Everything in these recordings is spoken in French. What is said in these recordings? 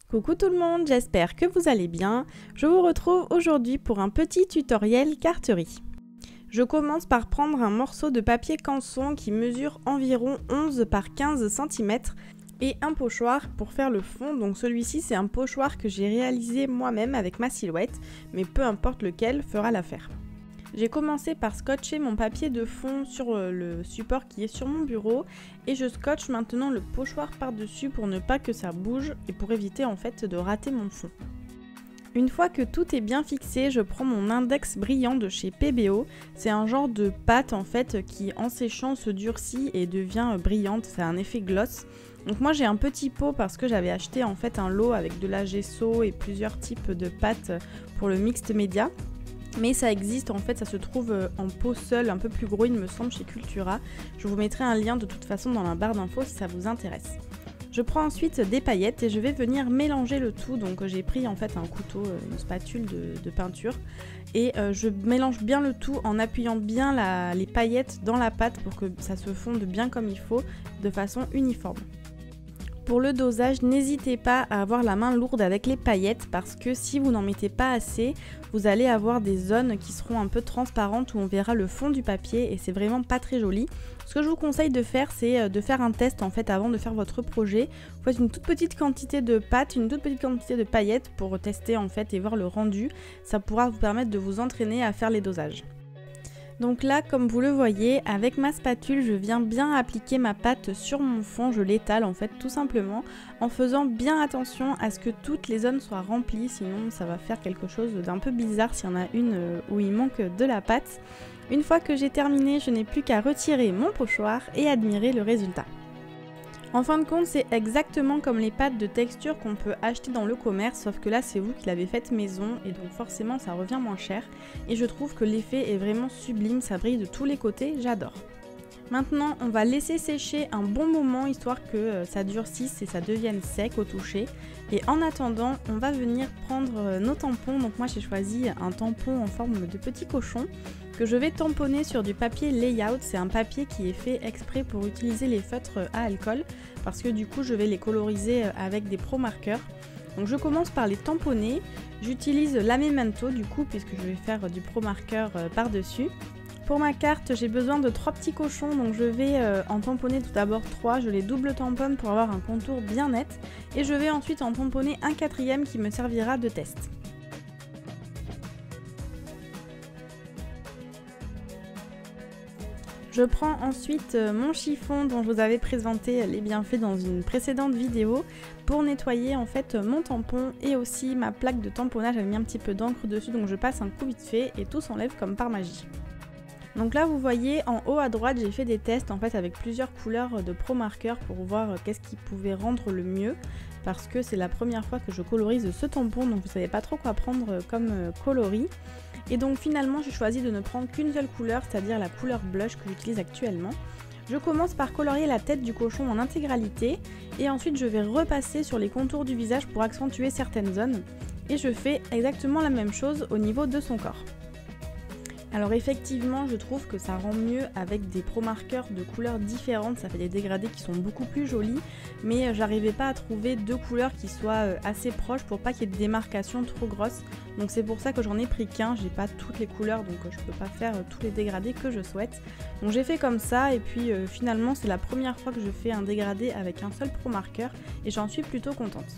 Coucou tout le monde, j'espère que vous allez bien. Je vous retrouve aujourd'hui pour un petit tutoriel carterie. Je commence par prendre un morceau de papier canson qui mesure environ 11 par 15 cm et un pochoir pour faire le fond. Donc celui-ci c'est un pochoir que j'ai réalisé moi-même avec ma silhouette, mais peu importe lequel fera l'affaire. J'ai commencé par scotcher mon papier de fond sur le support qui est sur mon bureau et je scotche maintenant le pochoir par-dessus pour ne pas que ça bouge et pour éviter en fait de rater mon fond. Une fois que tout est bien fixé, je prends mon index brillant de chez PBO. C'est un genre de pâte en fait qui en séchant se durcit et devient brillante, c'est un effet gloss. Donc moi j'ai un petit pot parce que j'avais acheté en fait un lot avec de la gesso et plusieurs types de pâtes pour le mixed media. Mais ça existe en fait, ça se trouve en pot seul, un peu plus gros il me semble chez Cultura. Je vous mettrai un lien de toute façon dans la barre d'infos si ça vous intéresse. Je prends ensuite des paillettes et je vais venir mélanger le tout. Donc j'ai pris en fait un couteau, une spatule de peinture et je mélange bien le tout en appuyant bien les paillettes dans la pâte pour que ça se fonde bien comme il faut, de façon uniforme. Pour le dosage, n'hésitez pas à avoir la main lourde avec les paillettes parce que si vous n'en mettez pas assez, vous allez avoir des zones qui seront un peu transparentes où on verra le fond du papier et c'est vraiment pas très joli. Ce que je vous conseille de faire, c'est de faire un test en fait avant de faire votre projet. Vous faites une toute petite quantité de pâte, une toute petite quantité de paillettes pour tester en fait et voir le rendu. Ça pourra vous permettre de vous entraîner à faire les dosages. Donc là, comme vous le voyez, avec ma spatule, je viens bien appliquer ma pâte sur mon fond, je l'étale en fait tout simplement, en faisant bien attention à ce que toutes les zones soient remplies, sinon ça va faire quelque chose d'un peu bizarre s'il y en a une où il manque de la pâte. Une fois que j'ai terminé, je n'ai plus qu'à retirer mon pochoir et admirer le résultat. En fin de compte, c'est exactement comme les pâtes de texture qu'on peut acheter dans le commerce, sauf que là c'est vous qui l'avez faite maison et donc forcément ça revient moins cher. Et je trouve que l'effet est vraiment sublime, ça brille de tous les côtés, j'adore. Maintenant, on va laisser sécher un bon moment histoire que ça durcisse et ça devienne sec au toucher. Et en attendant, on va venir prendre nos tampons. Donc moi j'ai choisi un tampon en forme de petit cochon que je vais tamponner sur du papier layout. C'est un papier qui est fait exprès pour utiliser les feutres à alcool parce que du coup je vais les coloriser avec des pro marqueurs. Donc je commence par les tamponner. J'utilise la Memento du coup puisque je vais faire du pro marqueur par-dessus. Pour ma carte, j'ai besoin de 3 petits cochons, donc je vais en tamponner tout d'abord 3, je les double tamponne pour avoir un contour bien net, et je vais ensuite en tamponner un 4e qui me servira de test. Je prends ensuite mon chiffon dont je vous avais présenté les bienfaits dans une précédente vidéo pour nettoyer en fait mon tampon et aussi ma plaque de tamponnage. J'avais mis un petit peu d'encre dessus donc je passe un coup vite fait et tout s'enlève comme par magie. Donc là vous voyez en haut à droite j'ai fait des tests en fait avec plusieurs couleurs de pro marqueurs pour voir qu'est-ce qui pouvait rendre le mieux parce que c'est la première fois que je colorise ce tampon donc vous savez pas trop quoi prendre comme coloris. Et donc finalement j'ai choisi de ne prendre qu'une seule couleur, c'est-à-dire la couleur blush que j'utilise actuellement. Je commence par colorier la tête du cochon en intégralité et ensuite je vais repasser sur les contours du visage pour accentuer certaines zones et je fais exactement la même chose au niveau de son corps. Alors effectivement je trouve que ça rend mieux avec des pro marqueurs de couleurs différentes, ça fait des dégradés qui sont beaucoup plus jolis, mais j'arrivais pas à trouver deux couleurs qui soient assez proches pour pas qu'il y ait de démarcation trop grosse. Donc c'est pour ça que j'en ai pris qu'un, j'ai pas toutes les couleurs donc je peux pas faire tous les dégradés que je souhaite. Donc j'ai fait comme ça et puis finalement c'est la première fois que je fais un dégradé avec un seul pro marqueur et j'en suis plutôt contente.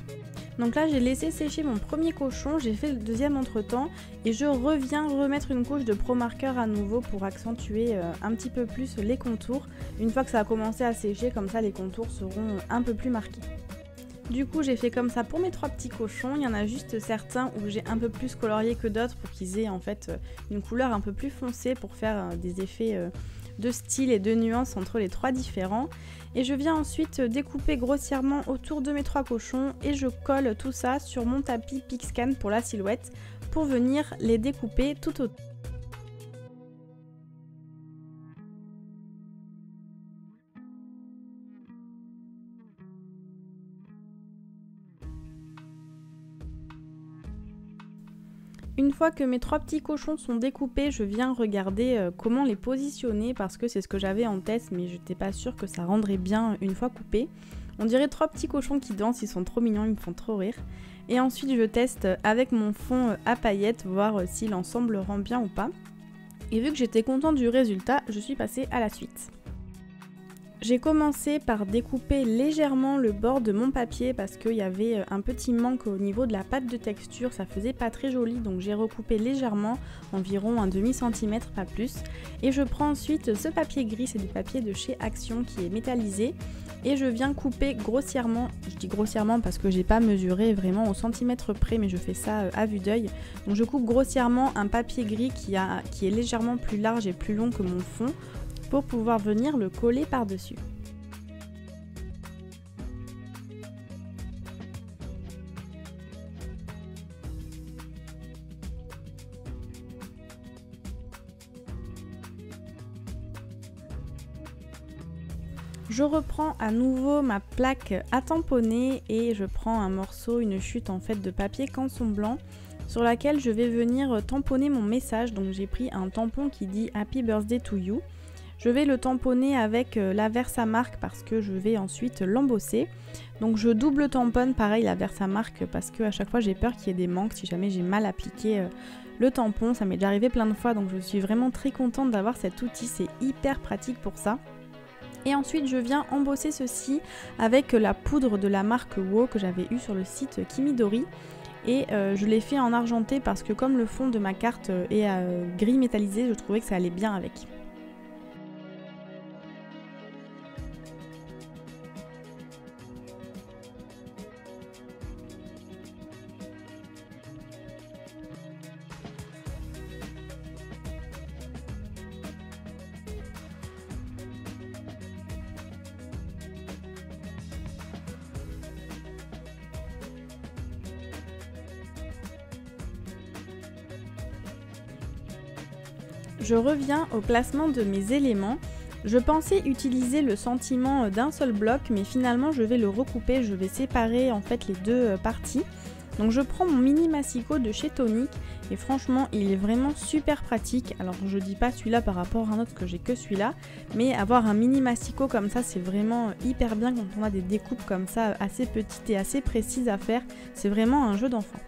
Donc là j'ai laissé sécher mon premier cochon, j'ai fait le deuxième entre temps et je reviens remettre une couche de pro marqueur à nouveau pour accentuer un petit peu plus les contours. Une fois que ça a commencé à sécher, comme ça les contours seront un peu plus marqués. Du coup j'ai fait comme ça pour mes 3 petits cochons, il y en a juste certains où j'ai un peu plus colorié que d'autres pour qu'ils aient en fait une couleur un peu plus foncée pour faire des effets de style et de nuances entre les 3 différents. Et je viens ensuite découper grossièrement autour de mes 3 cochons et je colle tout ça sur mon tapis Pixcan pour la silhouette pour venir les découper tout autour. Une fois que mes 3 petits cochons sont découpés, je viens regarder comment les positionner parce que c'est ce que j'avais en tête mais je n'étais pas sûre que ça rendrait bien une fois coupé. On dirait 3 petits cochons qui dansent, ils sont trop mignons, ils me font trop rire. Et ensuite je teste avec mon fond à paillettes, voir si l'ensemble rend bien ou pas. Et vu que j'étais contente du résultat, je suis passée à la suite. J'ai commencé par découper légèrement le bord de mon papier parce qu'il y avait un petit manque au niveau de la pâte de texture, ça faisait pas très joli, donc j'ai recoupé légèrement, environ un demi-centimètre, pas plus. Et je prends ensuite ce papier gris, c'est du papier de chez Action qui est métallisé, et je viens couper grossièrement, je dis grossièrement parce que j'ai pas mesuré vraiment au centimètre près, mais je fais ça à vue d'œil. Donc je coupe grossièrement un papier gris qui est légèrement plus large et plus long que mon fond, pour pouvoir venir le coller par-dessus. Je reprends à nouveau ma plaque à tamponner et je prends un morceau, une chute en fait de papier canson blanc sur laquelle je vais venir tamponner mon message. Donc j'ai pris un tampon qui dit Happy Birthday to You. Je vais le tamponner avec la Versamark parce que je vais ensuite l'embosser. Donc je double tamponne pareil la Versamark parce que à chaque fois j'ai peur qu'il y ait des manques si jamais j'ai mal appliqué le tampon. Ça m'est déjà arrivé plein de fois, donc je suis vraiment très contente d'avoir cet outil, c'est hyper pratique pour ça. Et ensuite je viens embosser ceci avec la poudre de la marque WOW que j'avais eue sur le site Kimidori. Et je l'ai fait en argenté parce que comme le fond de ma carte est gris métallisé, je trouvais que ça allait bien avec. Je reviens au placement de mes éléments. Je pensais utiliser le sentiment d'un seul bloc, mais finalement je vais le recouper, je vais séparer en fait les deux parties. Donc je prends mon mini massicot de chez Tonic et franchement il est vraiment super pratique. Alors je dis pas celui-là par rapport à un autre que j'ai que celui-là, mais avoir un mini massicot comme ça c'est vraiment hyper bien quand on a des découpes comme ça assez petites et assez précises à faire. C'est vraiment un jeu d'enfant.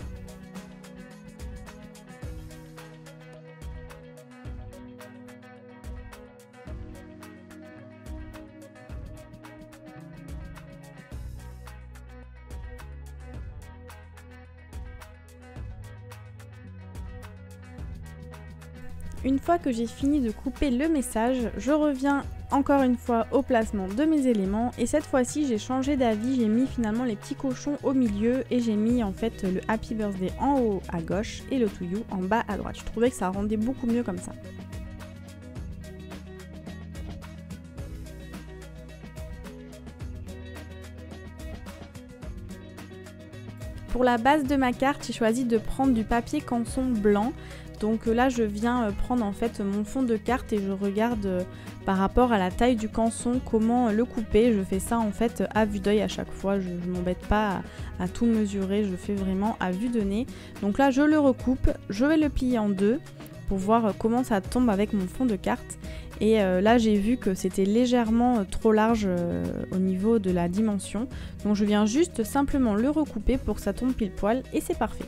Une fois que j'ai fini de couper le message, je reviens encore une fois au placement de mes éléments et cette fois-ci j'ai changé d'avis, j'ai mis finalement les petits cochons au milieu et j'ai mis en fait le Happy Birthday en haut à gauche et le To You en bas à droite. Je trouvais que ça rendait beaucoup mieux comme ça. Pour la base de ma carte, j'ai choisi de prendre du papier canson blanc. Donc là je viens prendre en fait mon fond de carte et je regarde par rapport à la taille du canson comment le couper. Je fais ça en fait à vue d'œil à chaque fois, je ne m'embête pas à tout mesurer, je fais vraiment à vue de nez. Donc là je le recoupe, je vais le plier en deux pour voir comment ça tombe avec mon fond de carte. Et là j'ai vu que c'était légèrement trop large au niveau de la dimension. Donc je viens juste simplement le recouper pour que ça tombe pile poil et c'est parfait.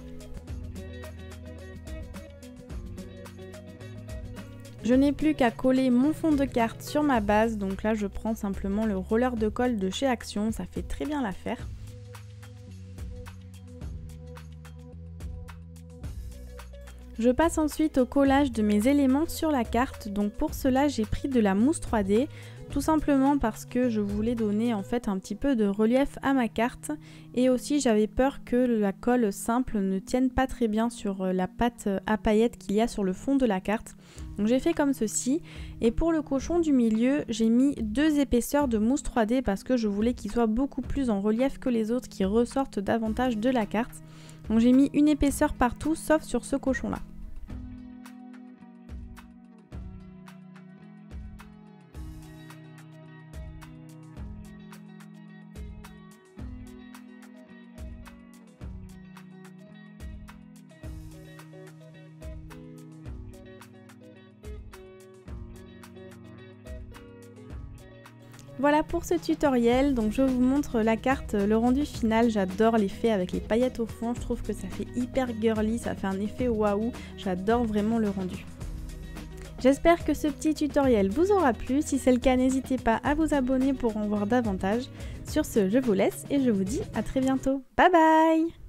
Je n'ai plus qu'à coller mon fond de carte sur ma base, donc là je prends simplement le roller de colle de chez Action, ça fait très bien l'affaire. Je passe ensuite au collage de mes éléments sur la carte, donc pour cela j'ai pris de la mousse 3D, tout simplement parce que je voulais donner en fait un petit peu de relief à ma carte et aussi j'avais peur que la colle simple ne tienne pas très bien sur la pâte à paillettes qu'il y a sur le fond de la carte. Donc j'ai fait comme ceci et pour le cochon du milieu j'ai mis 2 épaisseurs de mousse 3D parce que je voulais qu'il soit beaucoup plus en relief que les autres qui ressortent davantage de la carte. Donc j'ai mis une épaisseur partout sauf sur ce cochon là. Voilà pour ce tutoriel, donc je vous montre la carte, le rendu final. J'adore l'effet avec les paillettes au fond, je trouve que ça fait hyper girly, ça fait un effet waouh, j'adore vraiment le rendu. J'espère que ce petit tutoriel vous aura plu, si c'est le cas n'hésitez pas à vous abonner pour en voir davantage. Sur ce, je vous laisse et je vous dis à très bientôt. Bye bye!